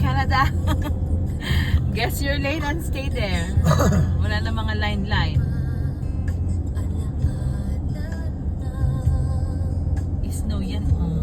Canada. Guess you're late and stay there. Wala na mga line-line. Snow yan, oh.